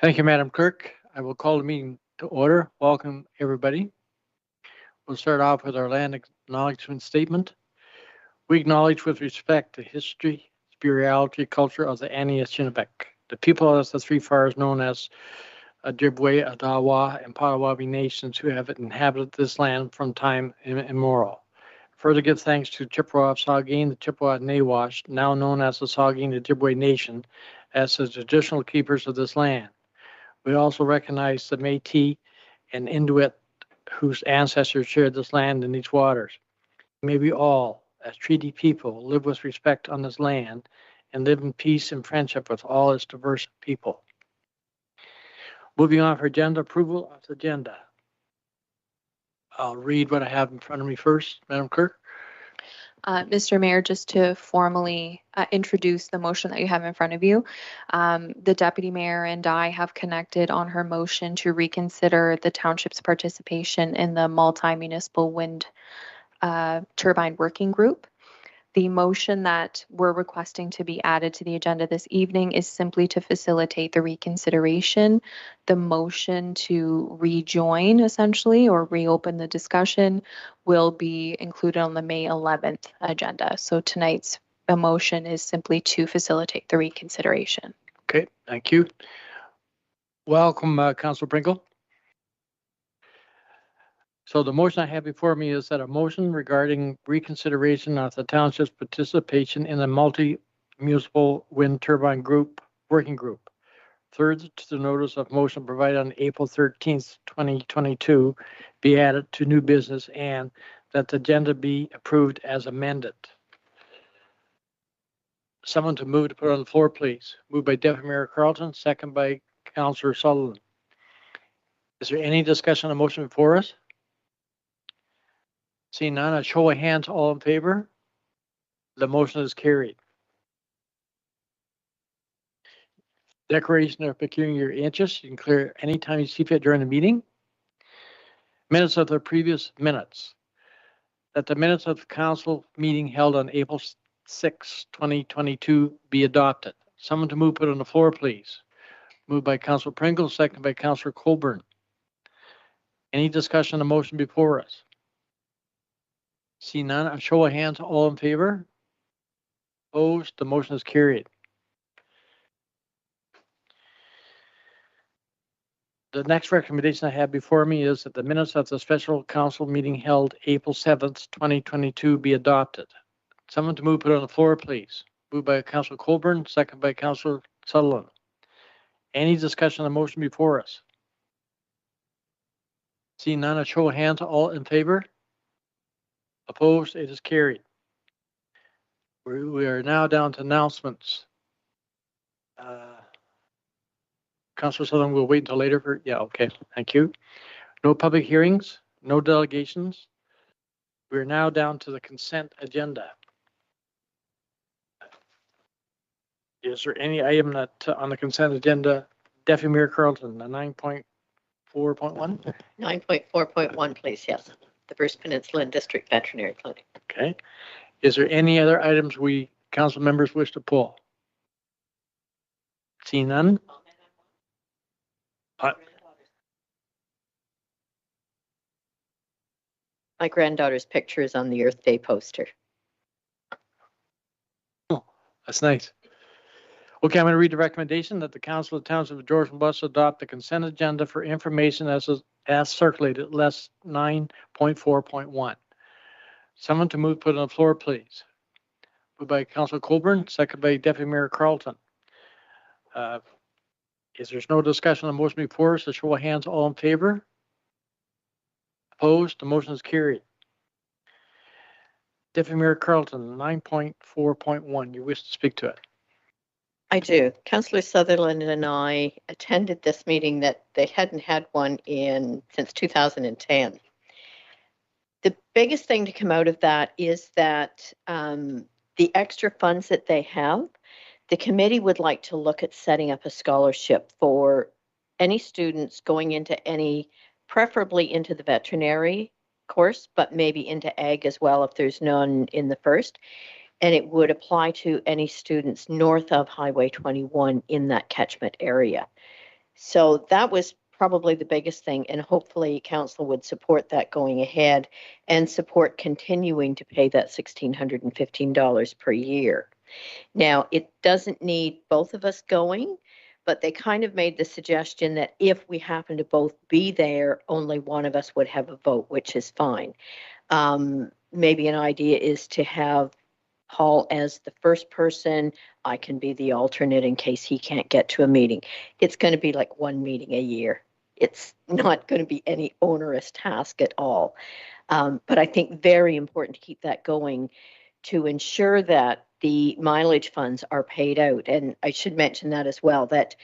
Thank you, Madam Clerk. I will call the meeting to order. Welcome, everybody. We'll start off with our land acknowledgement statement. We acknowledge with respect the history, spirituality, culture of the Anishinaabe, the people of the Three Fires known as Ojibwe, Odawa, and Potawatomi nations who have inhabited this land from time immemorial. Further give thanks to Chippewa of Saugeen, the Chippewa Nawash, now known as the Saugeen Ojibwe Nation, as the traditional keepers of this land. We also recognize the Métis and Inuit whose ancestors shared this land and these waters. May we all, as treaty people, live with respect on this land and live in peace and friendship with all its diverse people. Moving on for agenda approval of the agenda. I'll read what I have in front of me first, Madam Clerk. Mr. Mayor, just to formally introduce the motion that you have in front of you, the Deputy Mayor and I have connected on her motion to reconsider the township's participation in the multi-municipal wind turbine working group. The motion that we're requesting to be added to the agenda this evening is simply to facilitate the reconsideration. The motion to rejoin, essentially, or reopen the discussion will be included on the May 11th agenda. So tonight's motion is simply to facilitate the reconsideration. Okay, thank you. Welcome, Councilor Pringle. So the motion I have before me is that a motion regarding reconsideration of the township's participation in the multi-municipal wind turbine group working group. Third to the notice of motion provided on April 13th, 2022 be added to new business and that the agenda be approved as amended. Someone to move to put on the floor, please. Moved by Deputy Mayor Carlton, second by Councillor Sullivan. Is there any discussion on the motion before us? Seeing none, a show of hands, all in favor. The motion is carried. Declaration of pecuniary interest, you can clear anytime you see fit during the meeting. Minutes of the previous minutes. That the minutes of the council meeting held on April 6, 2022 be adopted. Someone to move put on the floor, please. Moved by Councilor Pringle, second by Councilor Colburn. Any discussion on the motion before us? See none, a show of hands, all in favor. Opposed, the motion is carried. The next recommendation I have before me is that the minutes of the special council meeting held April 7th, 2022 be adopted. Someone to move put on the floor, please. Moved by Councilor Colburn, second by Councilor Sutherland. Any discussion on the motion before us? See none, a show of hands, all in favor. Opposed, it is carried. We are now down to announcements. Councilor Sutherland, we'll wait until later for, yeah, okay, thank you. No public hearings, no delegations. We're now down to the consent agenda. Is there any item that on the consent agenda, Deputy Mayor Carlton, the 9.4.1? 9.4.1, please, yes. The Bruce Peninsula and District Veterinary Clinic. Okay. Is there any other items we council members wish to pull? See none? My granddaughter's picture is on the Earth Day poster. Oh, that's nice. Okay, I'm going to read the recommendation that the Council of Township of Georgian Bus adopt the consent agenda for information as circulated, less 9.4.1. Someone to move put on the floor, please. Moved by Councilor Colburn, second by Deputy Mayor Carlton. Is there's no discussion on the motion before us? A show of hands, all in favor? Opposed? The motion is carried. Deputy Mayor Carlton, 9.4.1. You wish to speak to it? I do. Councillor Sutherland and I attended this meeting that they hadn't had one since 2010. The biggest thing to come out of that is that the extra funds that they have, the committee would like to look at setting up a scholarship for any students going into any, preferably into the veterinary course, but maybe into ag as well if there's none in the first. And it would apply to any students north of Highway 21 in that catchment area. So that was probably the biggest thing, and hopefully council would support that going ahead and support continuing to pay that $1,615 per year. Now, it doesn't need both of us going, but they kind of made the suggestion that if we happen to both be there, only one of us would have a vote, which is fine. Maybe an idea is to have Paul as the first person. I can be the alternate in case he can't get to a meeting. It's going to be like one meeting a year. It's not going to be any onerous task at all. But I think very important to keep that going to ensure that the mileage funds are paid out. And I should mention that as well, that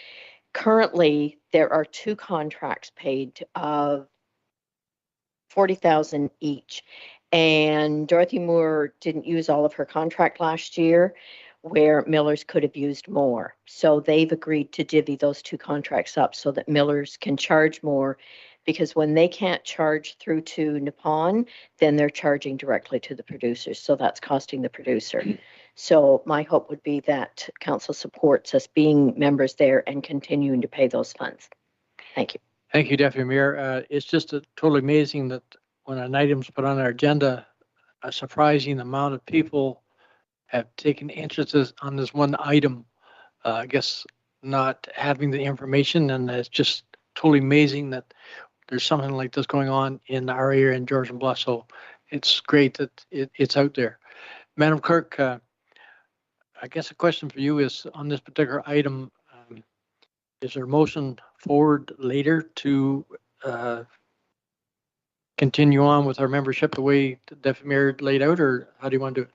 currently there are 2 contracts paid of $40,000 each. And Dorothy Moore didn't use all of her contract last year, where Miller's could have used more. So they've agreed to divvy those 2 contracts up so that Miller's can charge more, because when they can't charge through to Nippon, then they're charging directly to the producers. So that's costing the producer. So my hope would be that council supports us being members there and continuing to pay those funds. Thank you. Thank you, Deputy Mayor. It's just totally amazing that when an item's put on our agenda, a surprising amount of people have taken interest on this one item. I guess not having the information, and it's just totally amazing that there's something like this going on in our area in Georgian Bluff. So it's great that it's out there. Madam Clerk, I guess a question for you is on this particular item, is there a motion forward later to continue on with our membership the way the Deputy Mayor laid out, or how do you want to do it?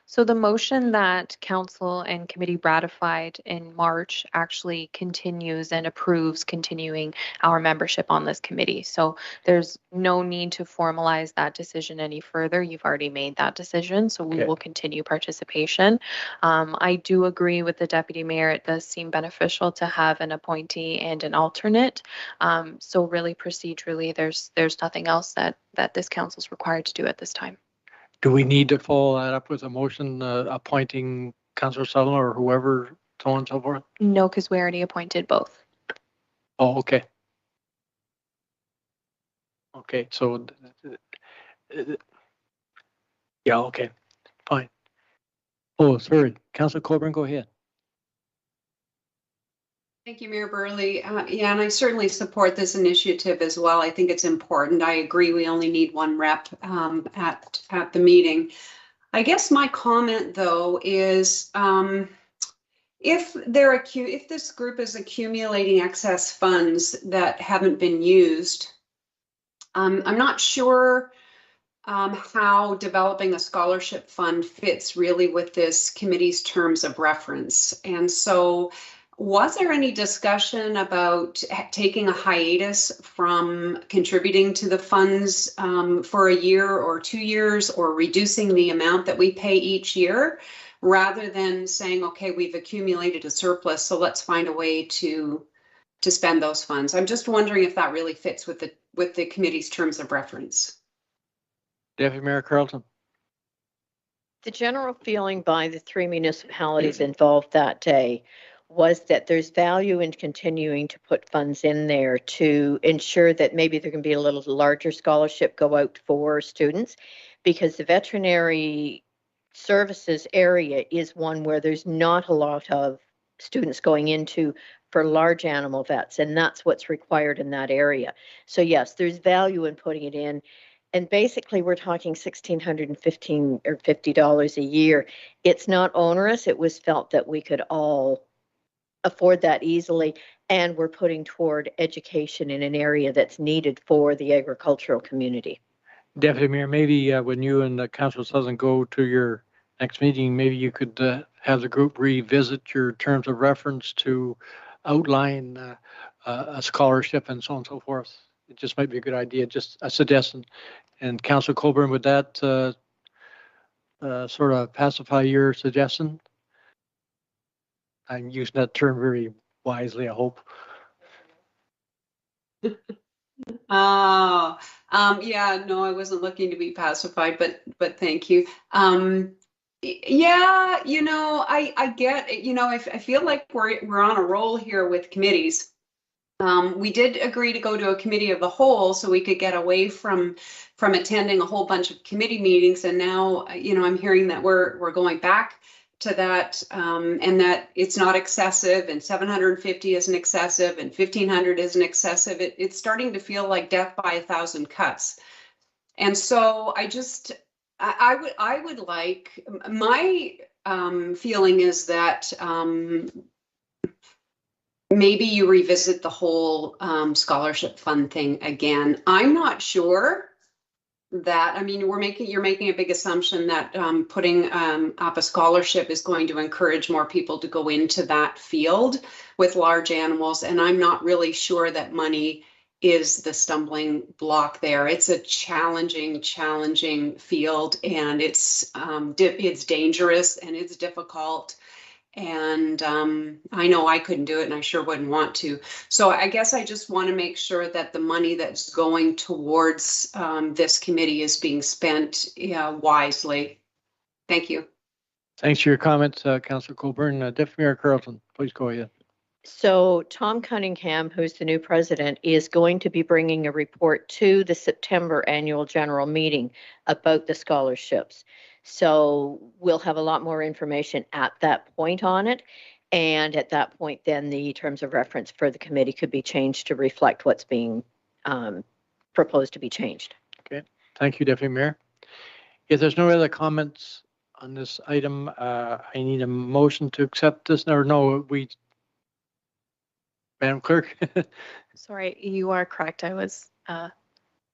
So the motion that council and committee ratified in March actually continues and approves continuing our membership on this committee. So there's no need to formalize that decision any further. You've already made that decision, so we will continue participation. I do agree with the Deputy Mayor. It does seem beneficial to have an appointee and an alternate. So really procedurally, there's nothing else that this council is required to do at this time. Do we need to follow that up with a motion appointing Councillor Sutherland or whoever, so on and so forth? No, because we already appointed both. Oh, okay. Okay, so, yeah, okay, fine. Oh, sorry, Councillor Colburn, go ahead. Thank you, Mayor Burley. Yeah, and I certainly support this initiative as well. I think it's important. I agree we only need one rep at the meeting. I guess my comment, though, is if this group is accumulating excess funds that haven't been used, I'm not sure how developing a scholarship fund fits really with this committee's terms of reference. And so was there any discussion about taking a hiatus from contributing to the funds for a year or 2 years, or reducing the amount that we pay each year, rather than saying, okay, we've accumulated a surplus, so let's find a way to spend those funds? I'm just wondering if that really fits with the committee's terms of reference. Deputy Mayor Carlton. The general feeling by the 3 municipalities involved that day was that there's value in continuing to put funds in there to ensure that maybe there can be a little larger scholarship go out for students, because the veterinary services area is one where there's not a lot of students going into for large animal vets, and that's what's required in that area. So yes, there's value in putting it in. And basically, we're talking $1,615 or $50 a year. It's not onerous. It was felt that we could all afford that easily, and we're putting toward education in an area that's needed for the agricultural community. Deputy Mayor, maybe when you and Councillor Sutherland go to your next meeting, maybe you could have the group revisit your terms of reference to outline a scholarship and so on and so forth. It just might be a good idea, just a suggestion. And Councillor Colburn, would that sort of pacify your suggestion? I'm using that term very wisely, I hope. Oh, yeah, no, I wasn't looking to be pacified, but thank you. Yeah, I get, I feel like we're on a roll here with committees. We did agree to go to a committee of the whole so we could get away from attending a whole bunch of committee meetings. And now, I'm hearing that we're going back to that, and that it's not excessive, and 750 isn't excessive, and 1,500 isn't excessive. It's starting to feel like death by 1,000 cuts. And so I would like, my feeling is that maybe you revisit the whole scholarship fund thing again. I'm not sure that, you're making a big assumption that putting up a scholarship is going to encourage more people to go into that field with large animals. And I'm not really sure that money is the stumbling block there. It's a challenging field, and it's dangerous and it's difficult. And I know I couldn't do it, and I sure wouldn't want to. So I guess I just want to make sure that the money that's going towards this committee is being spent wisely. Thank you. Thanks for your comments, Councillor Colburn. Deputy Mayor Carlton, please go ahead. So Tom Cunningham, who's the new president, is going to be bringing a report to the September annual general meeting about the scholarships. So we'll have a lot more information at that point on it. And at that point, then the terms of reference for the committee could be changed to reflect what's being proposed to be changed. Okay, thank you, Deputy Mayor. If there's no other comments on this item, I need a motion to accept this. Madam Clerk. Sorry, you are correct. I was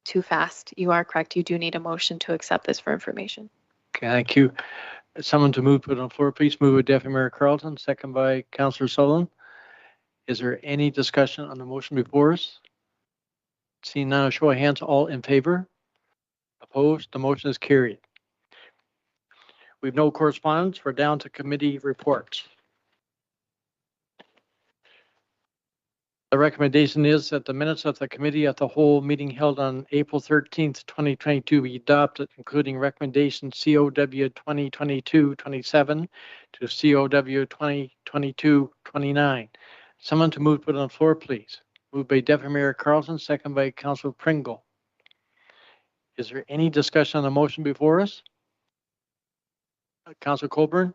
too fast. You are correct. You do need a motion to accept this for information. Okay, thank you. Someone to move, put it on the floor, please. Move with Deputy Mayor Carlton, second by Councillor Sullivan. Is there any discussion on the motion before us? Seeing none, show of hands, all in favor? Opposed? The motion is carried. We have no correspondence. We're down to committee reports. The recommendation is that the minutes of the committee of the whole meeting held on April 13th, 2022 be adopted, including recommendation COW 2022-27 to COW 2022-29. Someone to move, put it on the floor, please. Moved by Deputy Mayor Carlton, second by Councillor Pringle. Is there any discussion on the motion before us? Councillor Colburn?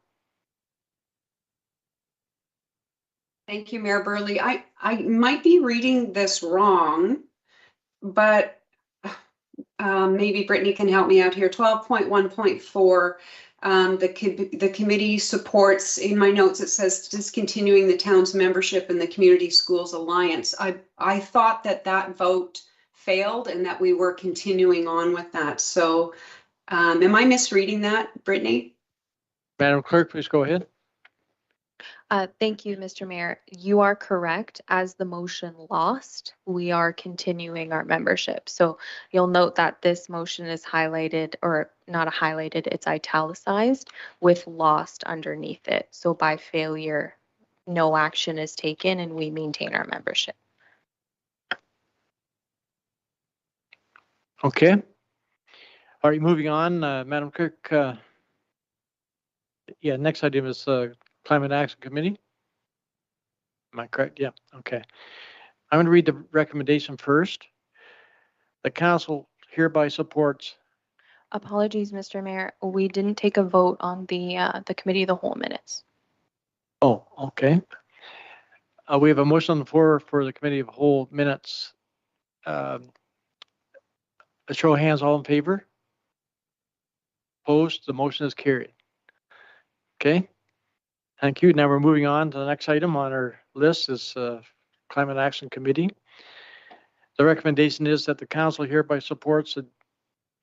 Thank you, Mayor Burley. I might be reading this wrong, but maybe Brittany can help me out here. 12.1.4, the committee supports, in my notes it says discontinuing the town's membership in the Community Schools Alliance. I thought that vote failed and that we were continuing on with that. So am I misreading that, Brittany? Madam Clerk, please go ahead. Thank you, Mr. Mayor. You are correct. As the motion lost, we are continuing our membership. So you'll note that this motion is highlighted, or not highlighted, it's italicized with lost underneath it. So by failure, no action is taken and we maintain our membership. Okay. All right, moving on, Madam Clerk. Next item is Climate Action Committee. Am I correct? Yeah, okay. I'm going to read the recommendation first. The council hereby supports. Apologies, Mr. Mayor. We didn't take a vote on the committee of the whole minutes. Oh, okay. We have a motion on the floor for the committee of the whole minutes. A show of hands, all in favor? Opposed? The motion is carried. Okay. Thank you. Now we're moving on to the next item on our list is Climate Action Committee. The recommendation is that the council hereby supports the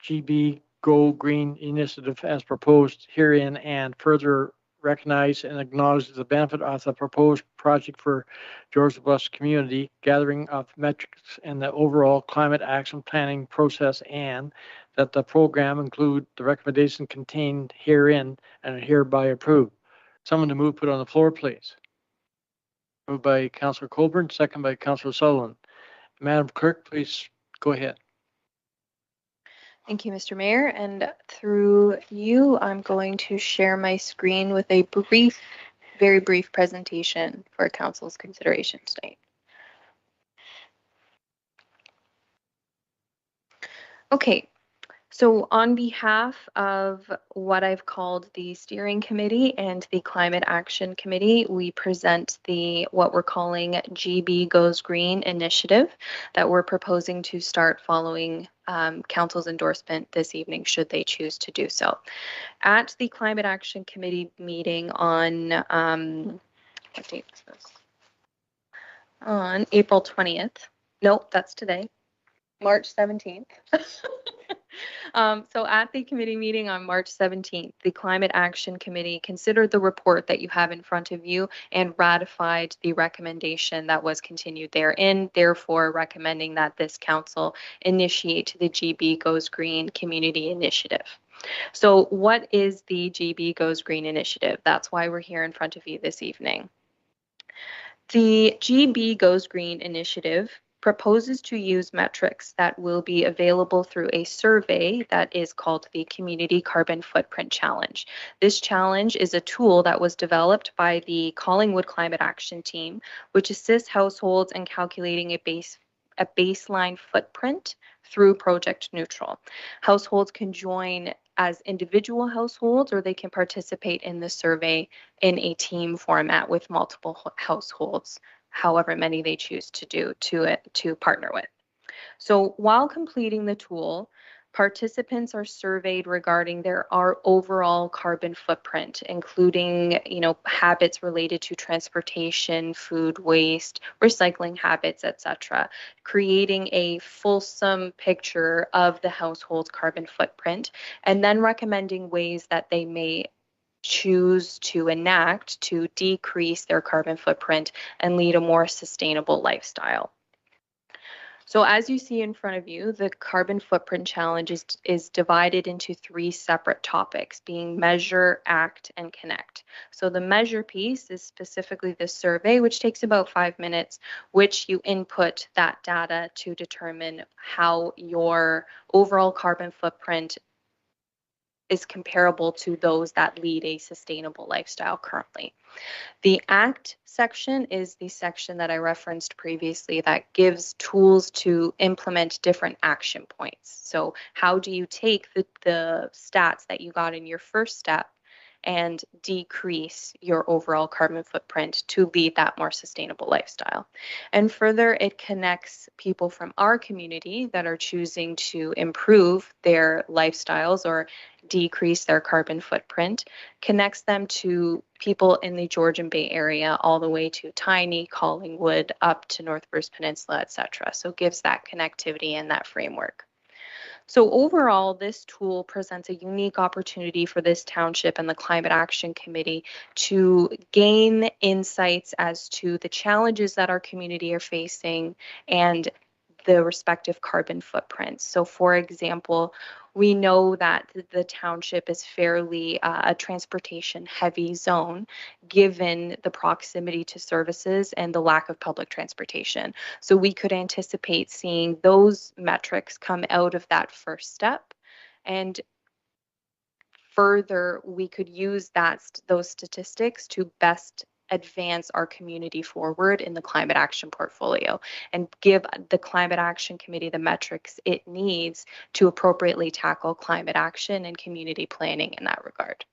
GB Go Green initiative as proposed herein and further recognize and acknowledge the benefit of the proposed project for George Bush community, gathering of metrics and the overall climate action planning process, and that the program include the recommendation contained herein and are hereby approved. Someone to move, put on the floor, please. Moved by Councillor Colburn, second by Councillor Sullivan. Madam Clerk, please go ahead. Thank you, Mr. Mayor. And through you, I'm going to share my screen with a very brief presentation for Council's consideration tonight. Okay, so on behalf of what I've called the steering committee and the climate action committee, we present what we're calling GB Goes Green initiative that we're proposing to start following council's endorsement this evening, should they choose to do so. At the climate action committee meeting on what date is this? On April 20th. Nope, that's today. March 17th. So at the committee meeting on March 17th, the Climate Action Committee considered the report that you have in front of you and ratified the recommendation that was continued therein, therefore recommending that this council initiate the GB Goes Green Community Initiative. So what is the GB Goes Green Initiative? That's why we're here in front of you this evening. The GB Goes Green Initiative proposes to use metrics that will be available through a survey that is called the Community Carbon Footprint Challenge. This challenge is a tool that was developed by the Collingwood Climate Action Team, which assists households in calculating a baseline footprint through Project Neutral. Households can join as individual households, or they can participate in the survey in a team format with multiple households, however many they choose to partner with. So while completing the tool, participants are surveyed regarding their overall carbon footprint, including, habits related to transportation, food waste, recycling habits, etc., creating a fulsome picture of the household's carbon footprint, and then recommending ways that they may choose to enact to decrease their carbon footprint and lead a more sustainable lifestyle. So as you see in front of you, the carbon footprint challenge is divided into 3 separate topics, being measure, act, and connect. So the measure piece is specifically the survey, which takes about 5 minutes, which you input that data to determine how your overall carbon footprint is comparable to those that lead a sustainable lifestyle currently. The ACT section is the section that I referenced previously that gives tools to implement different action points. So how do you take the stats that you got in your first step and decrease your overall carbon footprint to lead that more sustainable lifestyle? And further, it connects people from our community that are choosing to improve their lifestyles or decrease their carbon footprint, connects them to people in the Georgian Bay area all the way to Tiny, Collingwood, up to North Bruce Peninsula, etc. So it gives that connectivity and that framework. So overall, this tool presents a unique opportunity for this township and the Climate Action Committee to gain insights as to the challenges that our community are facing and the respective carbon footprints. So for example, we know that the township is fairly a transportation heavy zone given the proximity to services and the lack of public transportation. So we could anticipate seeing those metrics come out of that first step, and further we could use those statistics to best advance our community forward in the climate action portfolio and give the Climate Action Committee the metrics it needs to appropriately tackle climate action and community planning in that regard.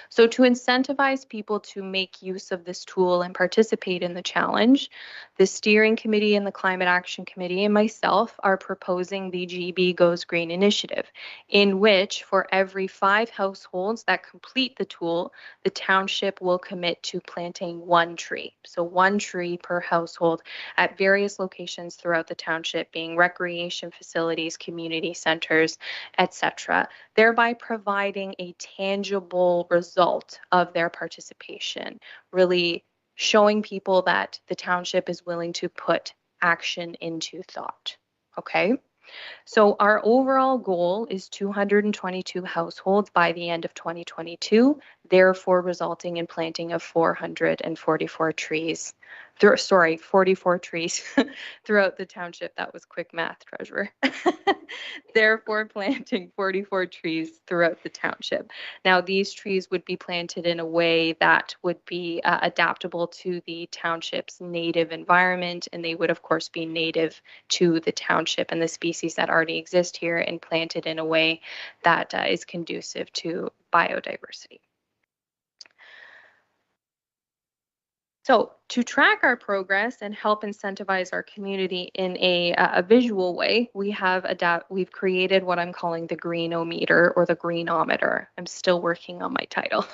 So to incentivize people to make use of this tool and participate in the challenge, the steering committee and the Climate Action Committee and myself are proposing the GB Goes Green initiative, in which for every 5 households that complete the tool, the township will commit to planting 1 tree. So 1 tree per household at various locations throughout the township, being recreation facilities, community centers, etc., thereby providing a tangible result of their participation, really showing people that the township is willing to put action into thought. Okay, so our overall goal is 222 households by the end of 2022, therefore resulting in planting of 444 trees. 44 trees throughout the township. That was quick math, treasurer. Therefore, planting 44 trees throughout the township. Now, these trees would be planted in a way that would be adaptable to the township's native environment, and they would, of course, be native to the township and the species that already exist here, and planted in a way that is conducive to biodiversity. So to track our progress and help incentivize our community in a visual way, we've created what I'm calling the Greenometer or the Greenometer. I'm still working on my title.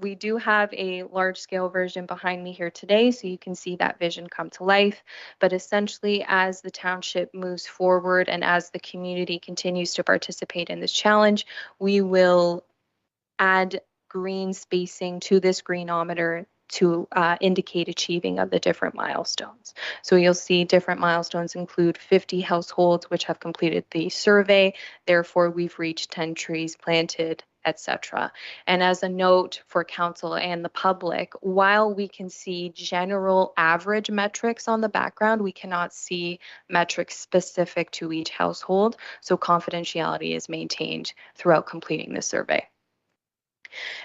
We do have a large scale version behind me here today, so you can see that vision come to life. But essentially, as the township moves forward and as the community continues to participate in this challenge, we will add green spacing to this Greenometer to indicate achieving of the different milestones. So you'll see different milestones include 50 households which have completed the survey, therefore we've reached 10 trees planted, etc. And as a note for council and the public, while we can see general average metrics on the background, we cannot see metrics specific to each household, so confidentiality is maintained throughout completing the survey.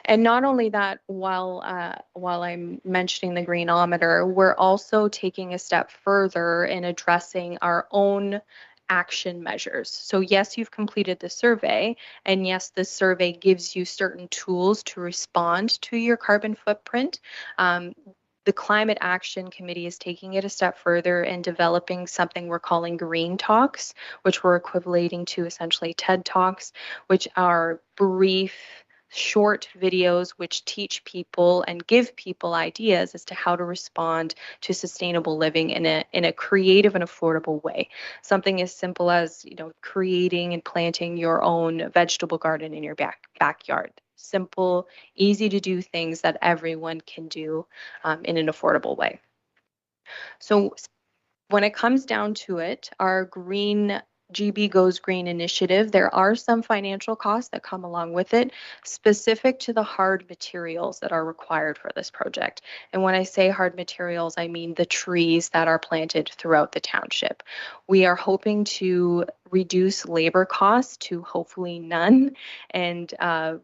And not only that, while I'm mentioning the Greenometer, we're also taking a step further in addressing our own action measures. So yes, you've completed the survey, and yes, the survey gives you certain tools to respond to your carbon footprint. The Climate Action Committee is taking it a step further and developing something we're calling Green Talks, which we're equating to essentially TED Talks, which are brief, short videos which teach people and give people ideas as to how to respond to sustainable living in a creative and affordable way. Something as simple as, creating and planting your own vegetable garden in your backyard. Simple, easy to do things that everyone can do in an affordable way. So when it comes down to it, our GB Goes Green initiative, there are some financial costs that come along with it, specific to the hard materials that are required for this project. And when I say hard materials, I mean the trees that are planted throughout the township. We are hoping to reduce labor costs to hopefully none, and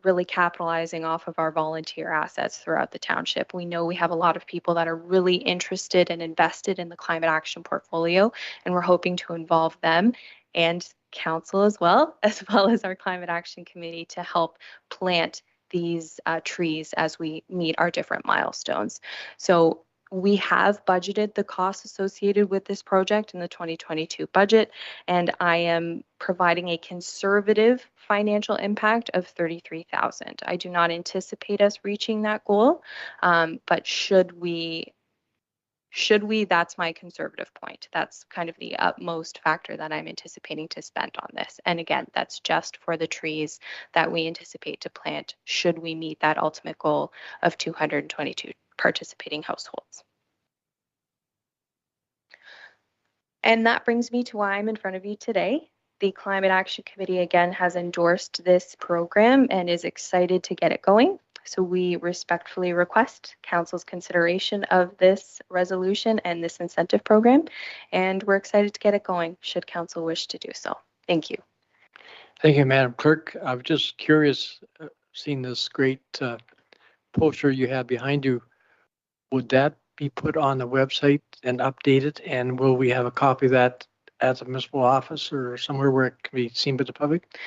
really capitalizing off of our volunteer assets throughout the township. We know we have a lot of people that are really interested and invested in the climate action portfolio, and we're hoping to involve them and council as well as our Climate Action Committee to help plant these trees as we meet our different milestones. So we have budgeted the costs associated with this project in the 2022 budget, and I am providing a conservative financial impact of $33,000. I do not anticipate us reaching that goal, but should we, that's my conservative point. That's kind of the utmost factor that I'm anticipating to spend on this. And again, that's just for the trees that we anticipate to plant should we meet that ultimate goal of 222 participating households. And that brings me to why I'm in front of you today. The Climate Action Committee again has endorsed this program and is excited to get it going. So we respectfully request Council's consideration of this resolution and this incentive program, and we're excited to get it going should Council wish to do so. Thank you. Thank you, Madam Clerk. I'm just curious, seeing this great poster you have behind you, would that be put on the website and updated? And will we have a copy of that at the municipal office or somewhere where it can be seen by the public?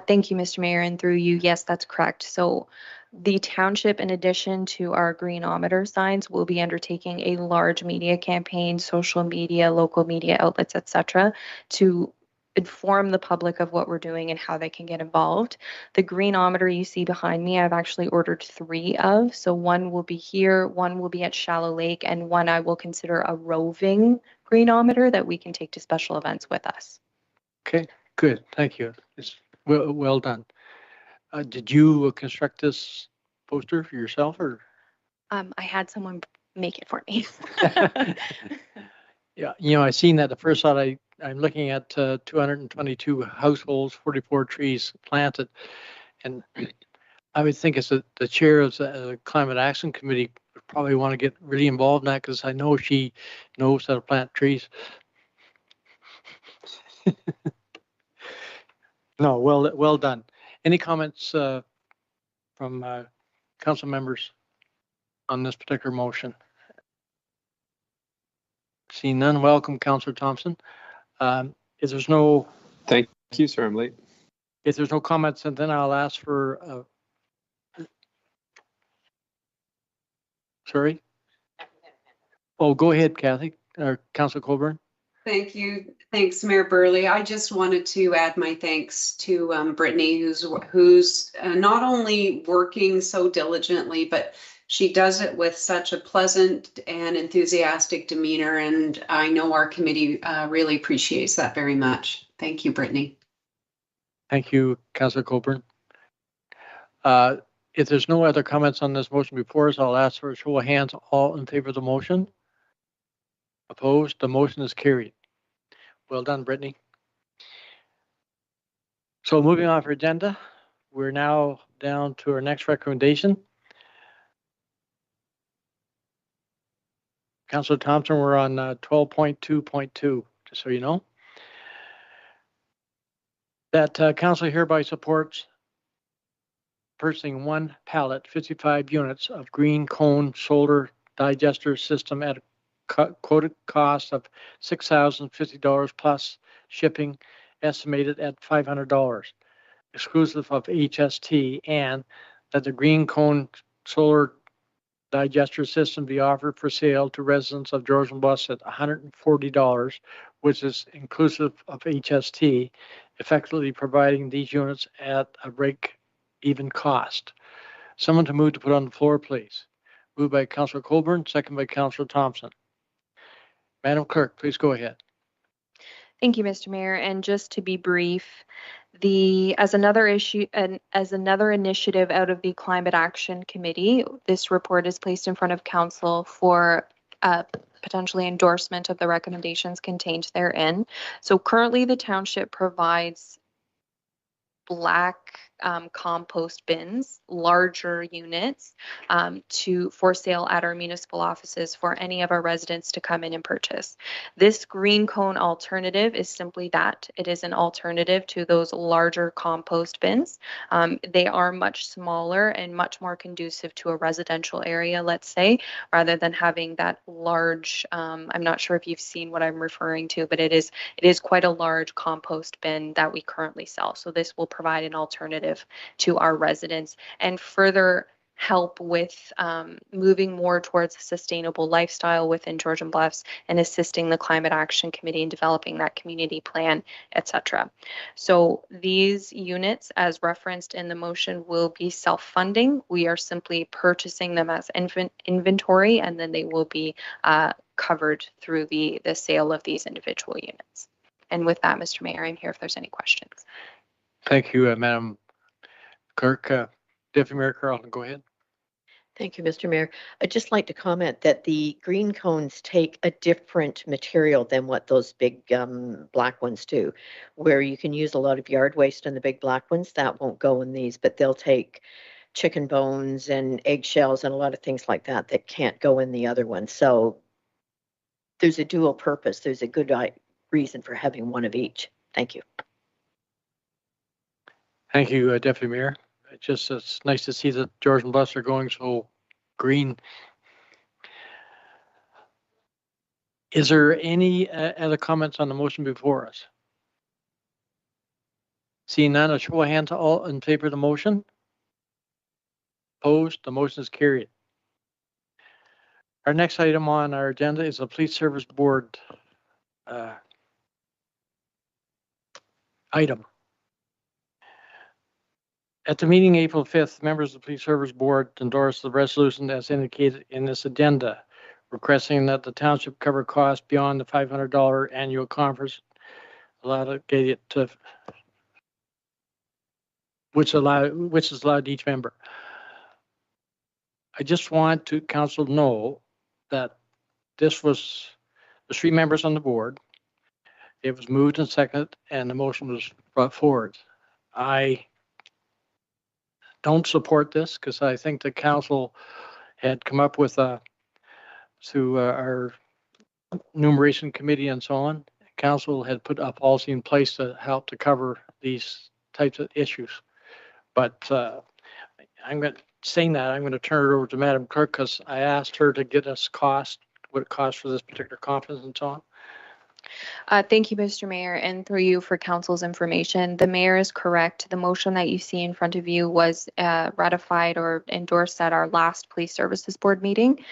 Thank you, Mr. Mayor, and through you, yes, that's correct. So the township, in addition to our Greenometer signs, will be undertaking a large media campaign, social media, local media outlets, etc., to inform the public of what we're doing and how they can get involved. The Greenometer you see behind me, I've actually ordered 3 of. So one will be here, one will be at Shallow Lake, and one I will consider a roving Greenometer that we can take to special events with us. Okay, good. Thank you. It's well done. Did you construct this poster for yourself, or? I had someone make it for me. Yeah, I seen that the first thought I'm looking at 222 households, 44 trees planted, and I would think as the chair of the Climate Action Committee would probably want to get really involved in that because I know she knows how to plant trees. No, well done. Any comments from council members on this particular motion? Seeing none, welcome, Councillor Thompson. If there's no Thank you, sir. I'm late. If there's no comments, and then I'll ask for, sorry? Oh, go ahead, Kathy, or Councillor Colburn. Thank you. Thanks, Mayor Burley. I just wanted to add my thanks to Brittany, who's not only working so diligently, but she does it with such a pleasant and enthusiastic demeanor. And I know our committee really appreciates that very much. Thank you, Brittany. Thank you, Councillor Colburn. If there's no other comments on this motion before us, I'll ask for a show of hands. All in favor of the motion? Opposed? The motion is carried. Well done, Brittany. So moving on for agenda, we're now down to our next recommendation. Councillor Thompson, we're on 12.2.2, just so you know. That council hereby supports purchasing one pallet, 55 units of green cone solar digester system at a quoted cost of $6,050 plus shipping, estimated at $500, exclusive of HST, and that the green cone solar digester system be offered for sale to residents of Georgian Bluffs at $140, which is inclusive of HST, effectively providing these units at a break-even cost. Someone to move to put on the floor, please. Moved by Councillor Colburn, second by Councillor Thompson. Madam Clerk, please go ahead. Thank you, Mr. Mayor. And just to be brief, as another issue and as another initiative out of the Climate Action Committee, this report is placed in front of Council for potentially endorsement of the recommendations contained therein. So currently the township provides black compost bins, larger units, for sale at our municipal offices for any of our residents to come in and purchase. This green cone alternative is simply that. It is an alternative to those larger compost bins. They are much smaller and much more conducive to a residential area, let's say, rather than having that large, I'm not sure if you've seen what I'm referring to, but it is quite a large compost bin that we currently sell. So this will provide an alternative to our residents and further help with moving more towards a sustainable lifestyle within Georgian Bluffs and assisting the Climate Action Committee in developing that community plan, etc. So these units, as referenced in the motion, will be self-funding. We are simply purchasing them as inventory, and then they will be covered through the sale of these individual units. And with that, Mr. Mayor, I'm here if there's any questions. Thank you, Madam Clerk. Deputy Mayor Carlton, go ahead. Thank you, Mr. Mayor. I'd just like to comment that the green cones take a different material than what those big black ones do, where you can use a lot of yard waste in the big black ones. That won't go in these, but they'll take chicken bones and eggshells and a lot of things like that that can't go in the other ones. So there's a dual purpose. There's a good reason for having one of each. Thank you. Thank you, Deputy Mayor. It's nice to see that Georgian Bluffs are going so green. Is there any other comments on the motion before us? Seeing none, a show of hands, all in favor of the motion? Opposed? The motion is carried. Our next item on our agenda is the Police Service Board item. At the meeting April 5th, members of the Police Service Board endorsed the resolution as indicated in this agenda, requesting that the township cover costs beyond the $500 annual conference allocated to which is allowed to each member. I just want to council know that this was the 3 members on the board. It was moved and seconded, and the motion was brought forward. I don't support this because I think the council had come up with through our enumeration committee and so on, council had put a policy in place to help to cover these types of issues. But I'm going to turn it over to Madam Clerk because I asked her to get us what it costs for this particular conference and so on. Thank you, Mr. Mayor, and through you for council's information. The mayor is correct. The motion that you see in front of you was ratified or endorsed at our last Police Services Board meeting.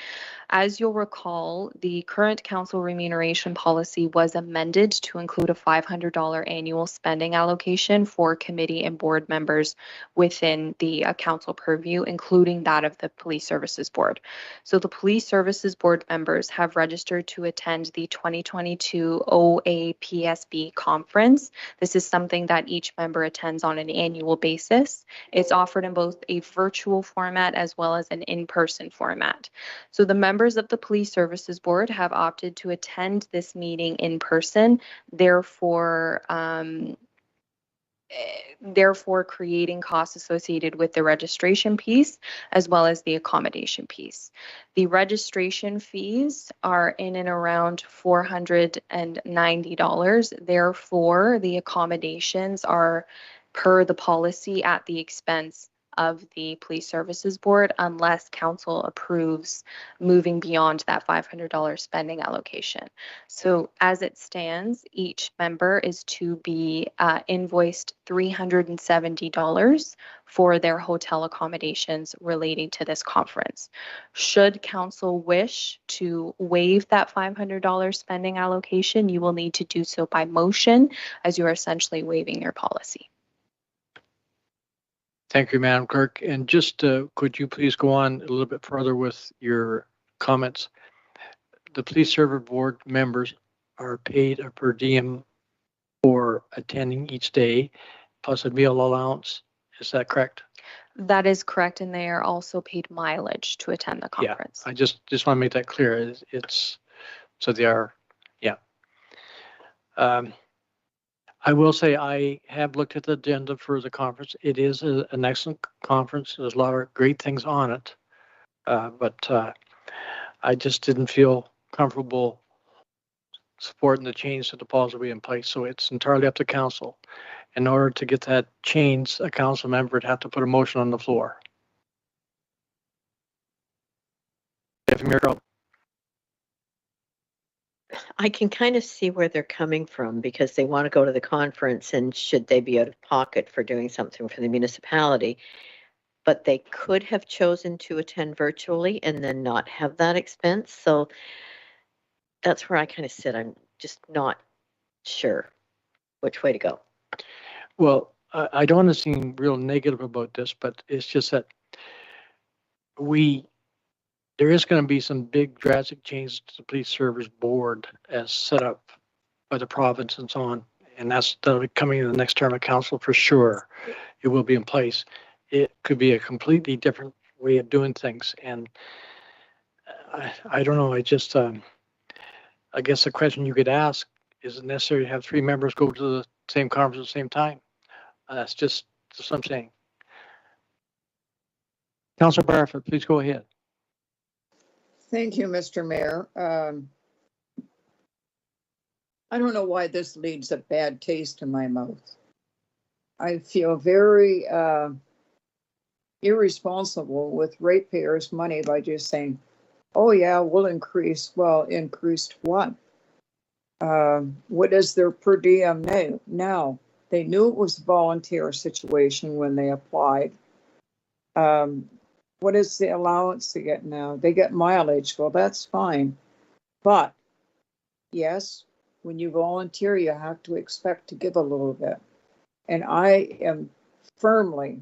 As you'll recall, the current council remuneration policy was amended to include a $500 annual spending allocation for committee and board members within the council purview, including that of the Police Services Board. So the Police Services Board members have registered to attend the 2022 OAPSB conference. This is something that each member attends on an annual basis. It's offered in both a virtual format as well as an in-person format. So the members of the Police Services Board have opted to attend this meeting in person, therefore creating costs associated with the registration piece as well as the accommodation piece. The registration fees are in and around $490. Therefore, the accommodations are per the policy at the expense of the Police Services Board unless council approves moving beyond that $500 spending allocation. So as it stands, each member is to be invoiced $370 for their hotel accommodations relating to this conference. Should council wish to waive that $500 spending allocation, you will need to do so by motion as you are essentially waiving your policy. Thank you, Madam Clerk. And just could you please go on a little bit further with your comments? The Police Service Board members are paid a per diem for attending each day, plus a meal allowance. Is that correct? That is correct, and they are also paid mileage to attend the conference. Yeah, I just want to make that clear. It's so they are, yeah. I will say I have looked at the agenda for the conference. It is an excellent conference. There's a lot of great things on it, but I just didn't feel comfortable supporting the change to the policy we in place. So it's entirely up to council. In order to get that change, a council member would have to put a motion on the floor. I can kind of see where they're coming from because they want to go to the conference and should they be out of pocket for doing something for the municipality, but they could have chosen to attend virtually and then not have that expense. So that's where I kind of sit. I'm just not sure which way to go. Well, I don't want to seem real negative about this, but it's just that there is going to be some big drastic changes to the Police Service Board as set up by the province and so on. And that'll be coming in the next term of council for sure. It will be in place. It could be a completely different way of doing things. And I don't know. I just, I guess the question you could ask, is it necessary to have 3 members go to the same conference at the same time? That's just what I'm saying. Councilor Barfoot, please go ahead. Thank you, Mr. Mayor. I don't know why this leaves a bad taste in my mouth. I feel very irresponsible with ratepayers' money by just saying, oh yeah, we'll increase. Well, increased what? What is their per diem now? They knew it was a volunteer situation when they applied. What is the allowance they get now? They get mileage. Well, that's fine. But yes, when you volunteer, you have to expect to give a little bit. And I am firmly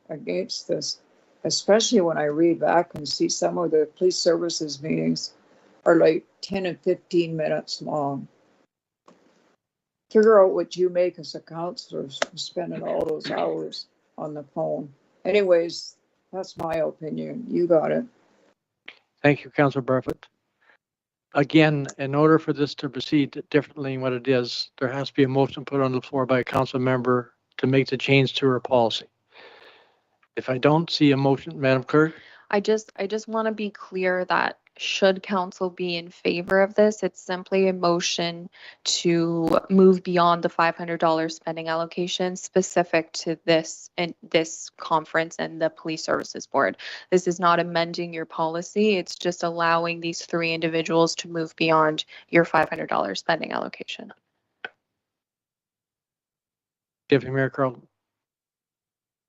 against this, especially when I read back and see some of the police services meetings are like 10 and 15 minutes long. Figure out what you make as a counselor for spending all those hours on the phone. Anyways, that's my opinion. You got it. Thank you, Councilor Barfoot. Again, in order for this to proceed differently than what it is, there has to be a motion put on the floor by a council member to make the change to her policy. If I don't see a motion, Madam Clerk, I just want to be clear that should council be in favor of this, it's simply a motion to move beyond the $500 spending allocation specific to this and this conference and the police services board. This is not amending your policy. It's just allowing these three individuals to move beyond your $500 spending allocation. Deputy Mayor Carlton.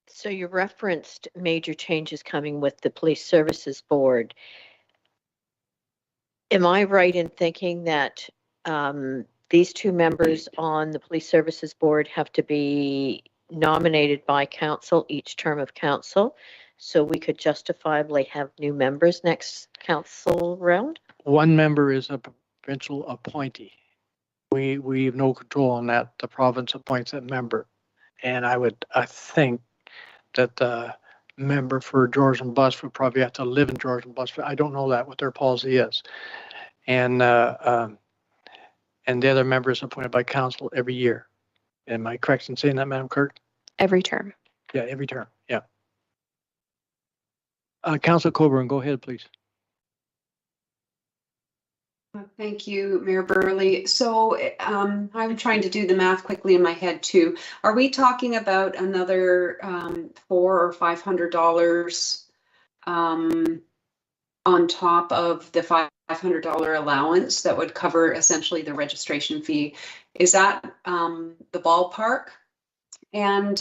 So you referenced major changes coming with the Police Services Board. Am I right in thinking that these two members on the Police Services Board have to be nominated by council each term of council? So we could justifiably have new members next council round? One member is a provincial appointee. We have no control on that. The province appoints that member. And I think that the member for George and Bus would probably have to live in George and Bus. I don't know what their policy is. And the other member is appointed by council every year. Am I correct in saying that, Madam Clerk? Every term. Yeah, every term. Yeah. Councilor Coburn, go ahead, please. Thank you, Mayor Burley. So I'm trying to do the math quickly in my head too. Are we talking about another $400 or $500 on top of the $500 allowance that would cover essentially the registration fee? Is that the ballpark? And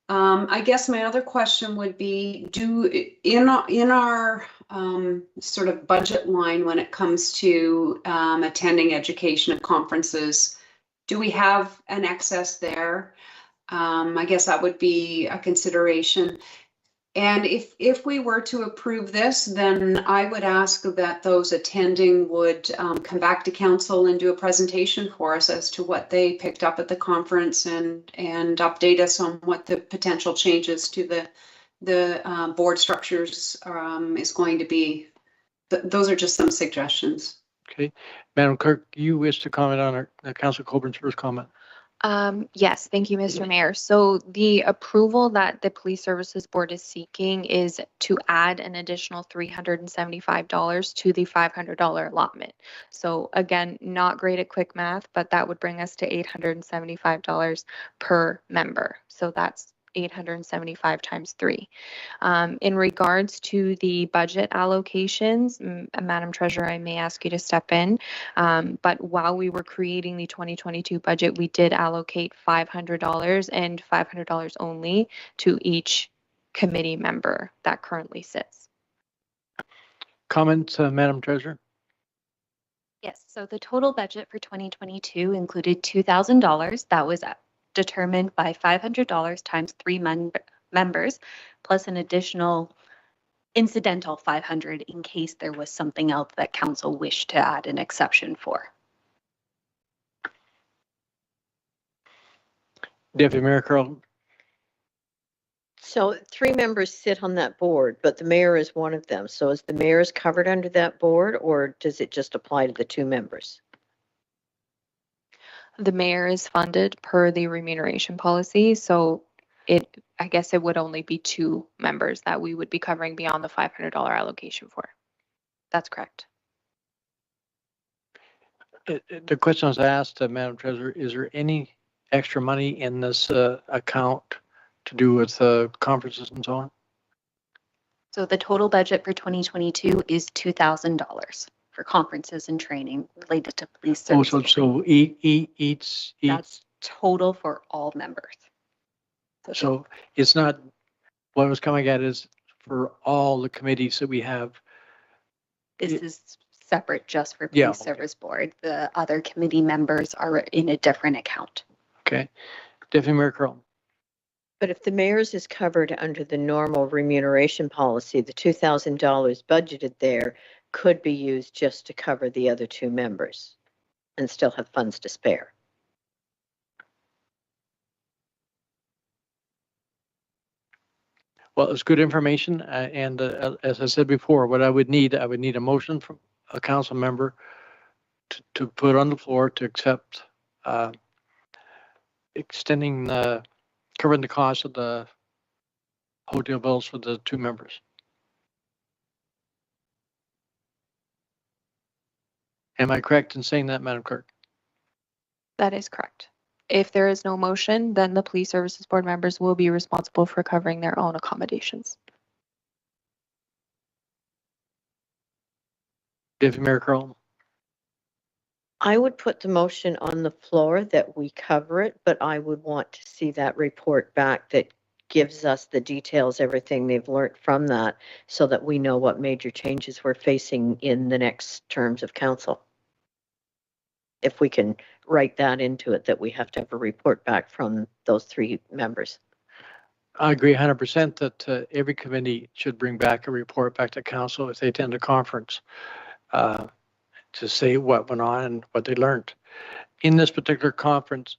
I guess my other question would be, in our sort of budget line when it comes to attending education conferences, do we have an excess there? I guess that would be a consideration. And if we were to approve this, then I would ask that those attending would come back to council and do a presentation for us as to what they picked up at the conference and update us on what the potential changes to the board structures is going to be. Those are just some suggestions. Okay. Madam Clerk, you wish to comment on Councilor Coburn's first comment? Yes, thank you, Mr. Mayor. So the approval that the Police Services Board is seeking is to add an additional $375 to the $500 allotment. So again, not great at quick math, but that would bring us to $875 per member. So that's 875 times 3. In regards to the budget allocations, Madam Treasurer, I may ask you to step in. But while we were creating the 2022 budget, we did allocate $500 and $500 only to each committee member that currently sits. Comments, Madam Treasurer? Yes, so the total budget for 2022 included $2,000 that was determined by $500 times 3 members, plus an additional incidental $500 in case there was something else that council wished to add an exception for. Deputy Mayor Carlton. So 3 members sit on that board, but the mayor is one of them. So is the mayor covered under that board, or does it just apply to the 2 members? The mayor is funded per the remuneration policy, so I guess it would only be 2 members that we would be covering beyond the $500 allocation for. That's correct. The question was asked, Madam Treasurer, is there any extra money in this account to do with conferences and so on? So the total budget for 2022 is $2,000 for conferences and training related to police services. Oh, so each. That's total for all members. So it's not, what I was coming at is for all the committees that we have. This is separate just for Yeah, police service board. The other committee members are in a different account. Okay. Deputy Mayor Carlton. But if the mayor's is covered under the normal remuneration policy, the $2,000 budgeted there could be used just to cover the other 2 members and still have funds to spare. Well, it's good information. And as I said before, what I would need a motion from a council member to put on the floor to accept extending covering the cost of the hotel bills for the 2 members. Am I correct in saying that, Madam Clerk? That is correct. If there is no motion, then the Police Services Board members will be responsible for covering their own accommodations. Deputy Mayor Carlton. I would put the motion on the floor that we cover it, but I would want to see that report back that gives us the details, everything they've learned from that, so that we know what major changes we're facing in the next terms of council. If we can write that into it, that we have to have a report back from those 3 members. I agree 100% that every committee should bring back a report back to council if they attend a conference to say what went on and what they learned. In this particular conference,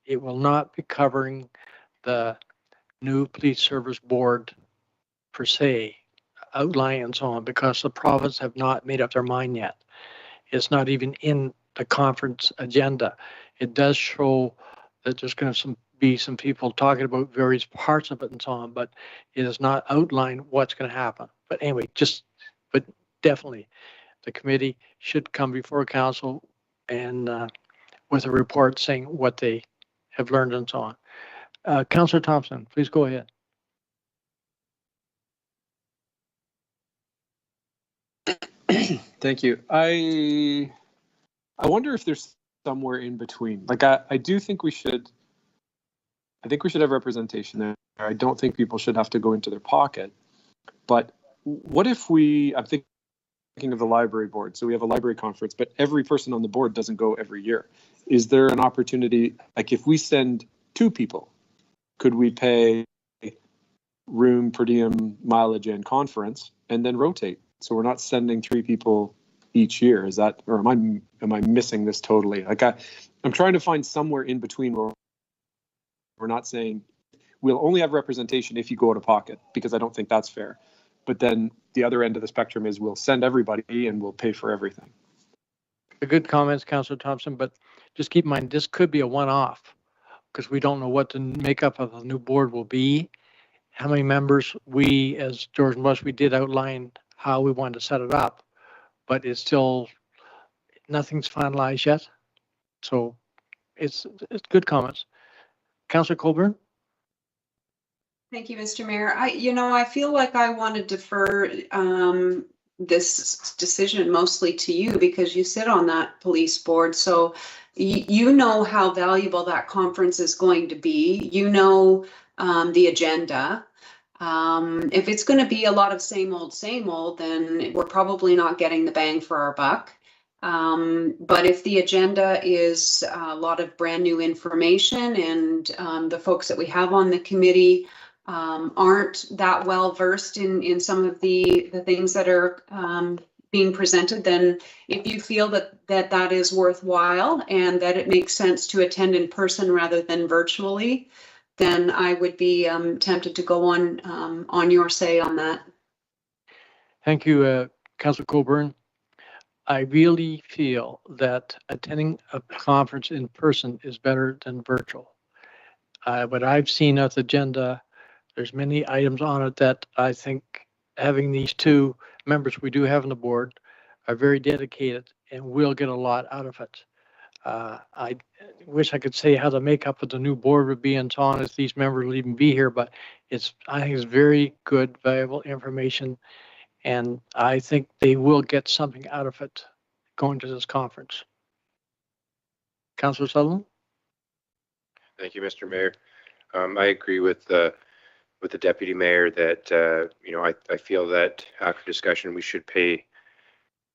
it will not be covering the new police service board per se, outline and so on, because the province have not made up their mind yet. It's not even in the conference agenda. It does show that there's going to be some people talking about various parts of it and so on, but it is not outlined what's going to happen. But anyway, but definitely the committee should come before council and with a report saying what they have learned and so on. Councillor Thompson, please go ahead. Thank you. I wonder if there's somewhere in between. Like I do think we should. I think we should have representation there. I don't think people should have to go into their pocket. But what if I'm thinking of the library board. So we have a library conference, but every person on the board doesn't go every year. Is there an opportunity, like if we send 2 people, could we pay room, per diem, mileage, and conference, and then rotate? So we're not sending 3 people each year. Is that, or am I missing this totally? Like I'm trying to find somewhere in between where we're not saying we'll only have representation if you go out of pocket, because I don't think that's fair. But then the other end of the spectrum is we'll send everybody and we'll pay for everything. Good comments, Councillor Thompson, but just keep in mind, this could be a one-off because we don't know what the makeup of the new board will be, how many members. We, as George and West, we did outline how we wanted to set it up, but it's still, nothing's finalized yet. So it's good comments. Councillor Colburn? Thank you, Mr. Mayor. I feel like I want to defer this decision mostly to you because you sit on that police board. So you know how valuable that conference is going to be. You know the agenda. If it's going to be a lot of same old, then we're probably not getting the bang for our buck. But if the agenda is a lot of brand new information and the folks that we have on the committee aren't that well versed in some of the things that are being presented, then if you feel that is worthwhile and that it makes sense to attend in person rather than virtually, then I would be tempted to go on your say on that. Thank you, Councillor Colburn. I really feel that attending a conference in person is better than virtual. What I've seen of the agenda, there's many items on it that I think having these 2 members we do have on the board are very dedicated and will get a lot out of it. I wish I could say how the makeup of the new board would be and so on if these members will even be here, but I think it's very good, valuable information, and I think they will get something out of it going to this conference. Councillor Sutherland? Thank you, Mr. Mayor. I agree with the deputy mayor that I feel that after discussion we should pay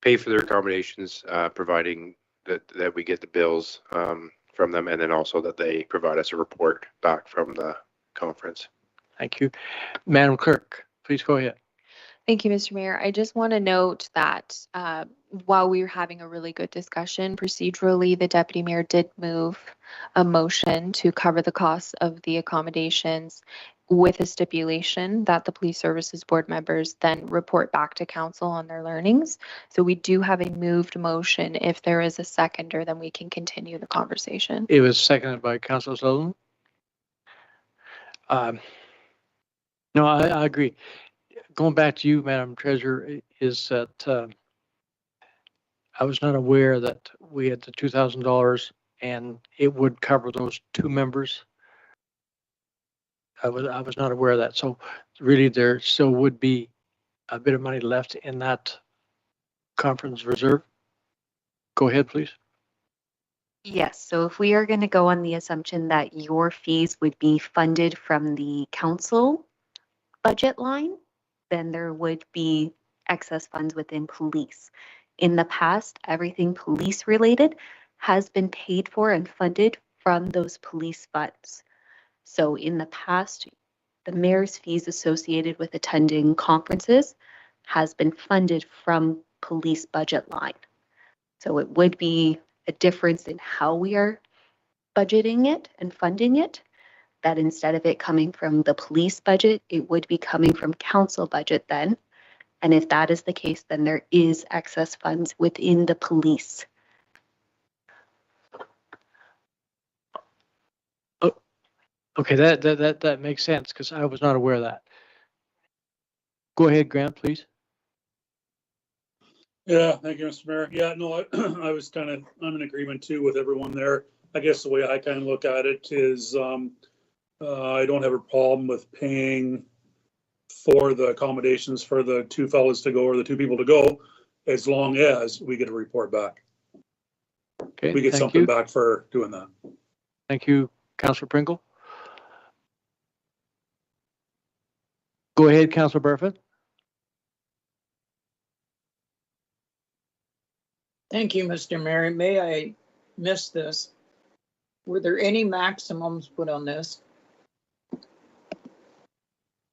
for their accommodations, providing that we get the bills from them, and then also that they provide us a report back from the conference. Thank you. Madam Clerk, please go ahead. Thank you, Mr. Mayor. I just want to note that while we were having a really good discussion procedurally, the deputy mayor did move a motion to cover the costs of the accommodations with a stipulation that the Police Services Board members then report back to council on their learnings. So we do have a moved motion. If there is a seconder, then we can continue the conversation. It was seconded by Councillor Sutherland. No, I agree. Going back to you, Madam Treasurer, is that I was not aware that we had the $2,000 and it would cover those two members. I was not aware of that. So really there still would be a bit of money left in that conference reserve. Go ahead, please. Yes, so if we are going to go on the assumption that your fees would be funded from the council budget line, then there would be excess funds within police. In the past, everything police related has been paid for and funded from those police funds. So in the past, the mayor's fees associated with attending conferences has been funded from police budget line. So it would be a difference in how we are budgeting it and funding it, that instead of it coming from the police budget, it would be coming from council budget then. And if that is the case, then there is excess funds within the police. Oh, okay, that makes sense because I was not aware of that. Go ahead, Grant, please. Yeah, thank you, Mr. Mayor. Yeah, no, I'm in agreement too with everyone there. I guess the way I kind of look at it is, I don't have a problem with paying for the accommodations for the two fellas to go or the two people to go, as long as we get a report back. Okay, We get thank something you. back for doing that. Thank you, Councillor Pringle. Go ahead, Councillor Burford. Thank you, Mr. Mayor. May I miss this? Were there any maximums put on this?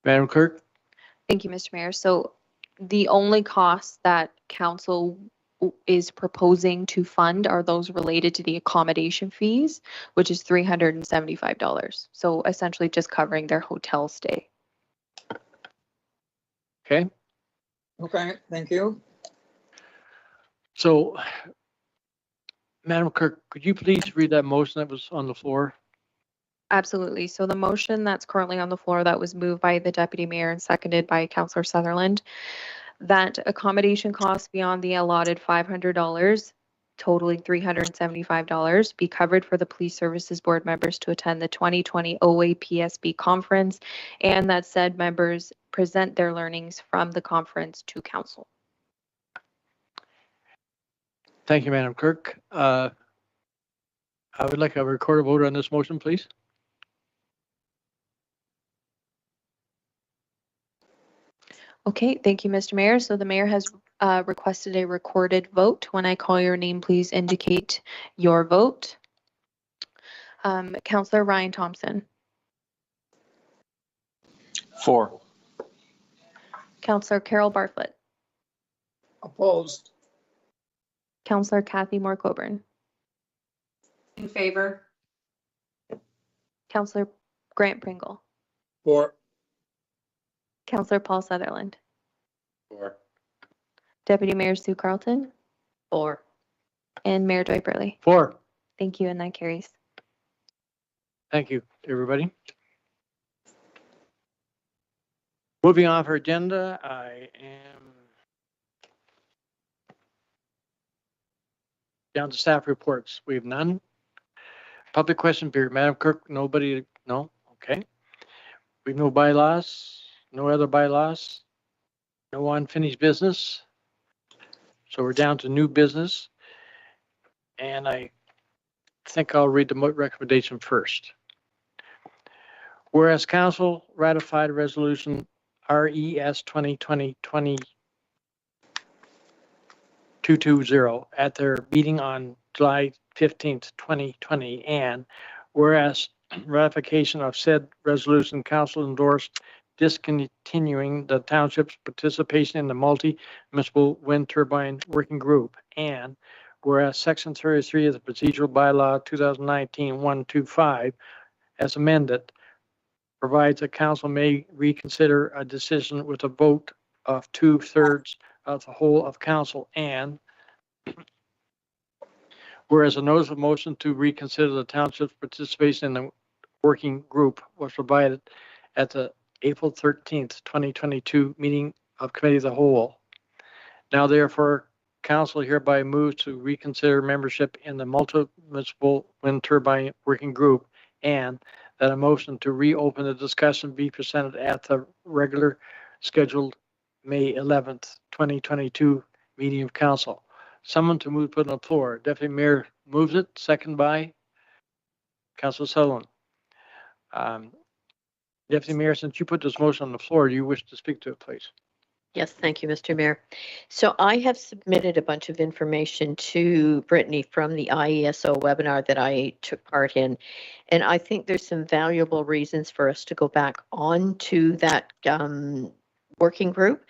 Madam Clerk? Thank you, Mr. Mayor. So the only costs that council is proposing to fund are those related to the accommodation fees, which is $375. So essentially just covering their hotel stay. Okay, Okay, thank you. so Madam Clerk, could you please read that motion that was on the floor? Absolutely. So the motion that's currently on the floor that was moved by the deputy mayor and seconded by Councillor Sutherland, that accommodation costs beyond the allotted $500, totaling $375, be covered for the police services board members to attend the 2020 OAPSB conference, and that said members present their learnings from the conference to council. Thank you, Madam Clerk. I would like a recorded vote on this motion, please. Okay, thank you, Mr. Mayor. So the mayor has requested a recorded vote. When I call your name, please indicate your vote. Councillor Ryan Thompson. 4. Councillor Carol Bartlett. Opposed. Councillor Kathy Moore Coburn. In favor? Councillor Grant Pringle. Or, Councillor Paul Sutherland. 4. Deputy Mayor Sue Carlton. 4. And Mayor Dwight Burley. 4. Thank you, and that carries. Thank you, everybody. Moving on for agenda, I am down to staff reports. We have none. Public question period. Madam Clerk, nobody, no? Okay. We have no bylaws, no other bylaws, no unfinished business. So we're down to new business. And I think I'll read the recommendation first. Whereas Council ratified resolution RES 2020-220 at their meeting on July 15th, 2020, and whereas ratification of said resolution, Council endorsed discontinuing the township's participation in the multi-municipal wind turbine working group, and whereas Section 33 of the procedural bylaw 2019-125 as amended provides that council may reconsider a decision with a vote of 2/3 of the whole of council, and whereas a notice of motion to reconsider the township's participation in the working group was provided at the April 13th, 2022 meeting of Committee of the Whole. Now therefore, Council hereby moves to reconsider membership in the multi-municipal wind turbine working group, and that a motion to reopen the discussion be presented at the regular scheduled May 11th, 2022 meeting of Council. Someone to move put on the floor. Deputy Mayor moves it, second by Councilor Sutherland. Deputy Mayor, since you put this motion on the floor, do you wish to speak to it, please? Yes, thank you, Mr. Mayor. So I have submitted a bunch of information to Brittany from the IESO webinar that I took part in. And I think there's some valuable reasons for us to go back on to that working group.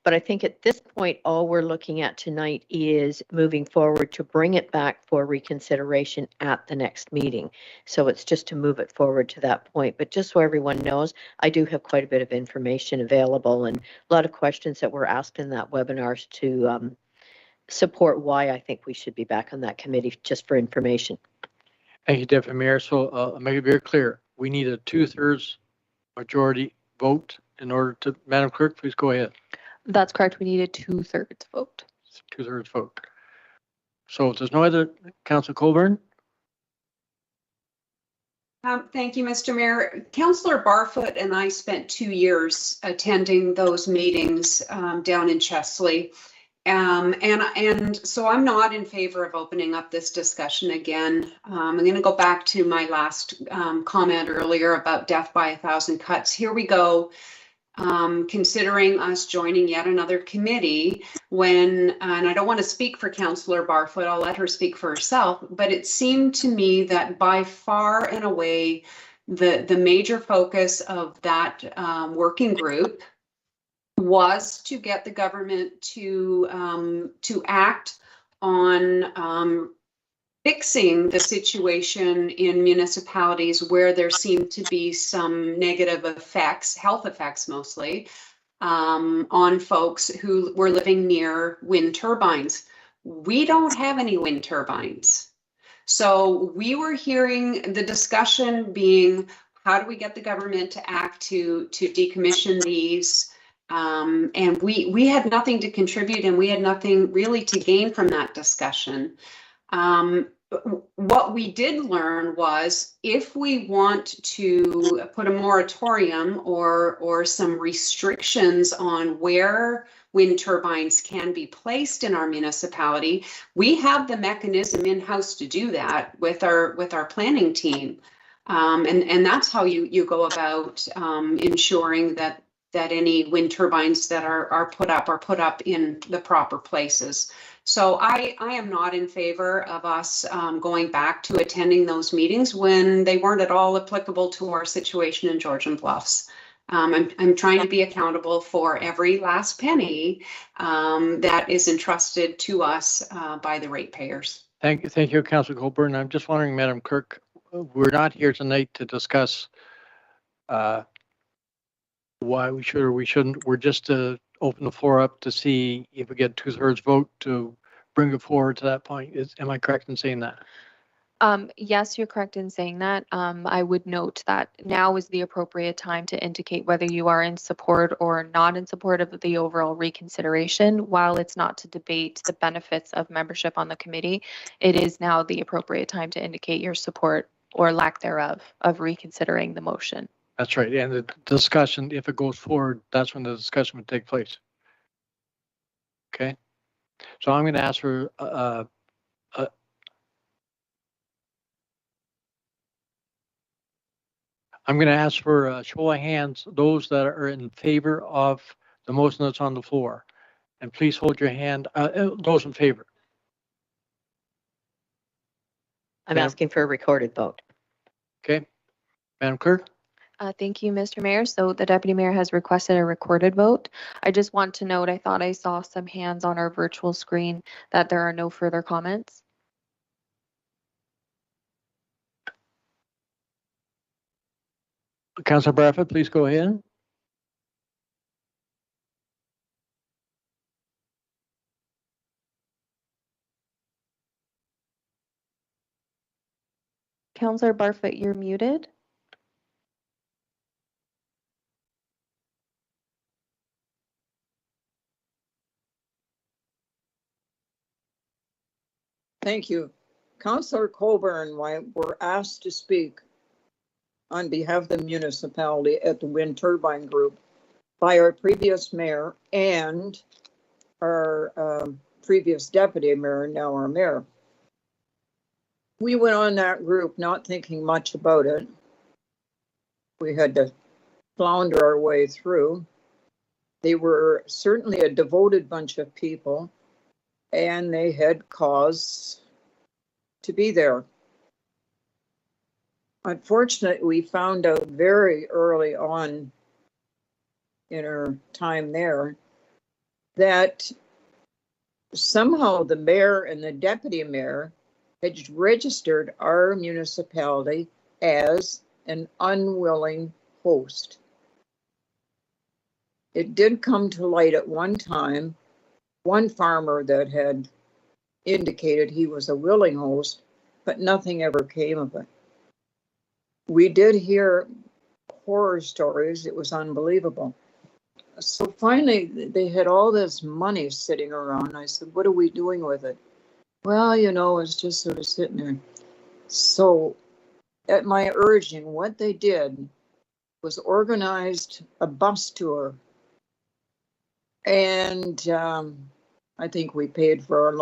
But I think at this point, all we're looking at tonight is moving forward to bring it back for reconsideration at the next meeting. So it's just to move it forward to that point. But just so everyone knows, I do have quite a bit of information available and a lot of questions that were asked in that webinar to support why I think we should be back on that committee, just for information. Thank you, Deputy Mayor. So I'll make it very clear. We need a 2/3 majority vote in order to, Madam Clerk, please go ahead. That's correct. We need a 2/3 vote. 2/3 vote. So if there's no other, Councilor Colburn? Thank you, Mr. Mayor. Councillor Barfoot and I spent 2 years attending those meetings down in Chesley. And so I'm not in favor of opening up this discussion again. I'm going to go back to my last comment earlier about death by 1,000 cuts. Here we go. Considering us joining yet another committee when, and I don't want to speak for Councillor Barfoot, I'll let her speak for herself, but it seemed to me that by far and away, the major focus of that working group was to get the government to act on fixing the situation in municipalities where there seemed to be some negative effects, health effects mostly, on folks who were living near wind turbines. We don't have any wind turbines. So we were hearing the discussion being, how do we get the government to act to decommission these? And we had nothing to contribute, and we had nothing really to gain from that discussion. What we did learn was, if we want to put a moratorium or some restrictions on where wind turbines can be placed in our municipality, we have the mechanism in-house to do that with our planning team. And that's how you go about ensuring that any wind turbines that are put up in the proper places. So I am not in favor of us going back to attending those meetings when they weren't at all applicable to our situation in Georgian Bluffs. I'm trying to be accountable for every last penny that is entrusted to us by the ratepayers. Thank you, Councilor Colburn. I'm just wondering, Madam Clerk, we're not here tonight to discuss why we should or we shouldn't. We're just to open the floor up to see if we get 2/3 vote to bring it forward to that point. Am I correct in saying that? Yes, you're correct in saying that. I would note that now is the appropriate time to indicate whether you are in support or not in support of the overall reconsideration. While it's not to debate the benefits of membership on the committee, it is now the appropriate time to indicate your support or lack thereof of reconsidering the motion. That's right. And the discussion, if it goes forward, that's when the discussion would take place. Okay. So I'm going to ask for I'm going to ask for a show of hands, those that are in favor of the motion that's on the floor. And please hold your hand, those in favor. I'm asking for a recorded vote. Okay. Madam Clerk? Thank you, Mr. Mayor. So the Deputy Mayor has requested a recorded vote. I just want to note, I thought I saw some hands on our virtual screen that there are no further comments. Councilor Barfoot, please go ahead. Councilor Barfoot, you're muted. Thank you. Councillor Coburn were asked to speak on behalf of the municipality at the Wind Turbine Group by our previous mayor and our previous deputy mayor, now our mayor. We went on that group not thinking much about it. We had to flounder our way through. They were certainly a devoted bunch of people, and they had cause to be there. Unfortunately, we found out very early on in our time there that somehow the mayor and the deputy mayor had registered our municipality as an unwilling host. It did come to light at one time, one farmer that had indicated he was a willing host, but nothing ever came of it. We did hear horror stories. It was unbelievable. So finally, they had all this money sitting around. I said, what are we doing with it? Well, you know, it's just sort of sitting there. So at my urging, what they did was organized a bus tour. And I think we paid for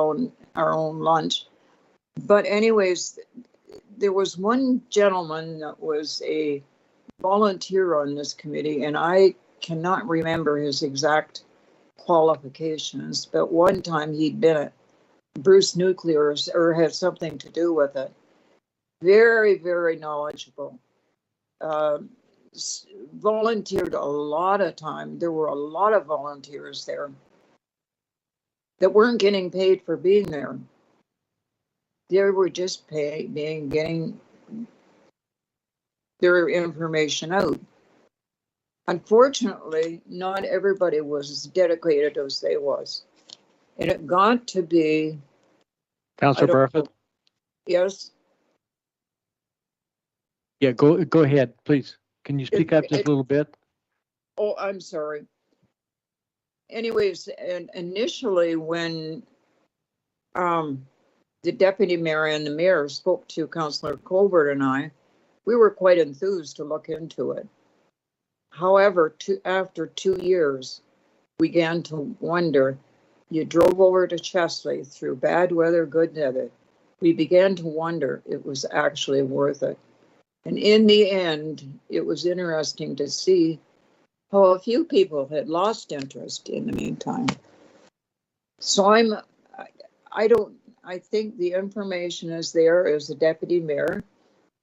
our own lunch. But anyways, there was one gentleman that was a volunteer on this committee, and I cannot remember his exact qualifications, but one time he'd been at Bruce Nuclear or had something to do with it. Very, very knowledgeable. Volunteered a lot of time. There were a lot of volunteers there that weren't getting paid for being there. They were just getting their information out. Unfortunately, not everybody was as dedicated as they was. And it got to be... Councillor Barfoot? Yes? Yeah, go ahead, please. Can you speak up just a little bit? Oh, I'm sorry. Anyways, and initially when the deputy mayor and the mayor spoke to Councillor Colbert and I, we were quite enthused to look into it. However, after 2 years, we began to wonder. You drove over to Chesley through bad weather, good weather. We began to wonder it was actually worth it. And in the end, it was interesting to see how a few people had lost interest in the meantime. So I think the information is there as the deputy mayor,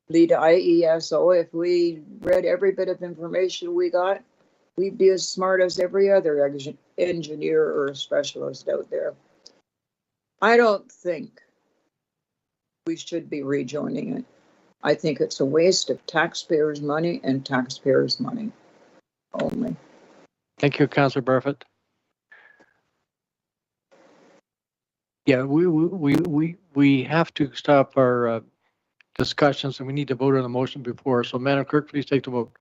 lead IESO. If we read every bit of information we got, we'd be as smart as every other engineer or specialist out there. I don't think we should be rejoining it. I think it's a waste of taxpayers' money and taxpayers' money only. Thank you, Councillor Barfoot. Yeah, we have to stop our discussions, and we need to vote on the motion before. So, Madam Clerk, please take the vote.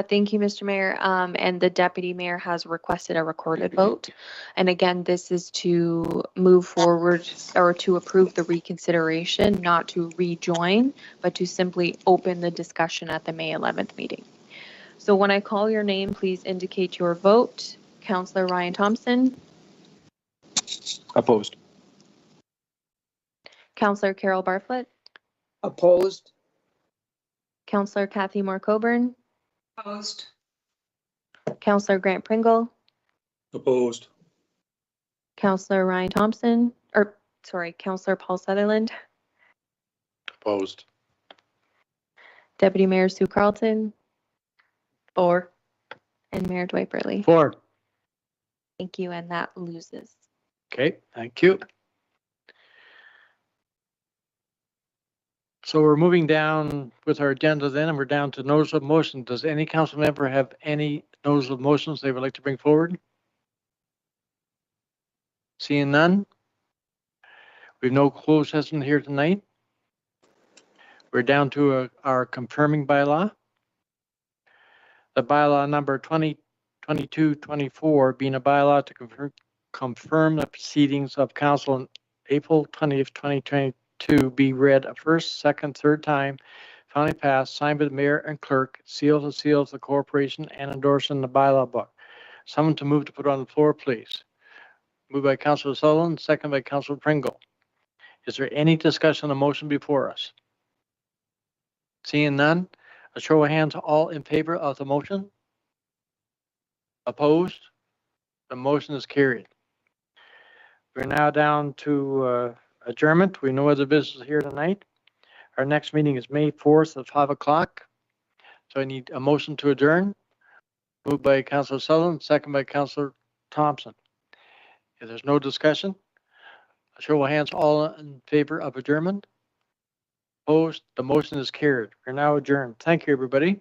Thank you, Mr. Mayor. And the deputy mayor has requested a recorded vote. And again, this is to move forward or to approve the reconsideration, not to rejoin, but to simply open the discussion at the May 11th meeting. So when I call your name, please indicate your vote. Councillor Ryan Thompson. Opposed. Councillor Carol Barfoot. Opposed? Councillor Kathy Moore Coburn. Opposed. Councillor Grant Pringle. Opposed. Councillor Ryan Thompson, Councillor Paul Sutherland. Opposed. Deputy Mayor Sue Carlton. 4. And Mayor Dwight Burley. 4. Thank you, and that loses. Okay, thank you. So we're moving down with our agenda then, and we're down to notice of motion. Does any council member have any notice of motions they would like to bring forward? Seeing none? We have no closed session here tonight. We're down to our confirming bylaw. The bylaw number 2022-24 being a bylaw to confirm the proceedings of council April 20th, 2022 be read a first, second, third time, finally passed, signed by the mayor and clerk, sealed and seals the corporation and endorsed in the bylaw book. Someone to move to put on the floor, please. Moved by Councilor Sutherland, second by Councilor Pringle. Is there any discussion on the motion before us? Seeing none, a show of hands, all in favor of the motion? Opposed? The motion is carried. We're now down to adjournment. We no other business here tonight. Our next meeting is May 4th at 5 o'clock. So I need a motion to adjourn. Moved by Councilor Sutherland, second by Councilor Thompson. If there's no discussion, a show of hands, all in favor of adjournment? Opposed? The motion is carried. We're now adjourned. Thank you, everybody.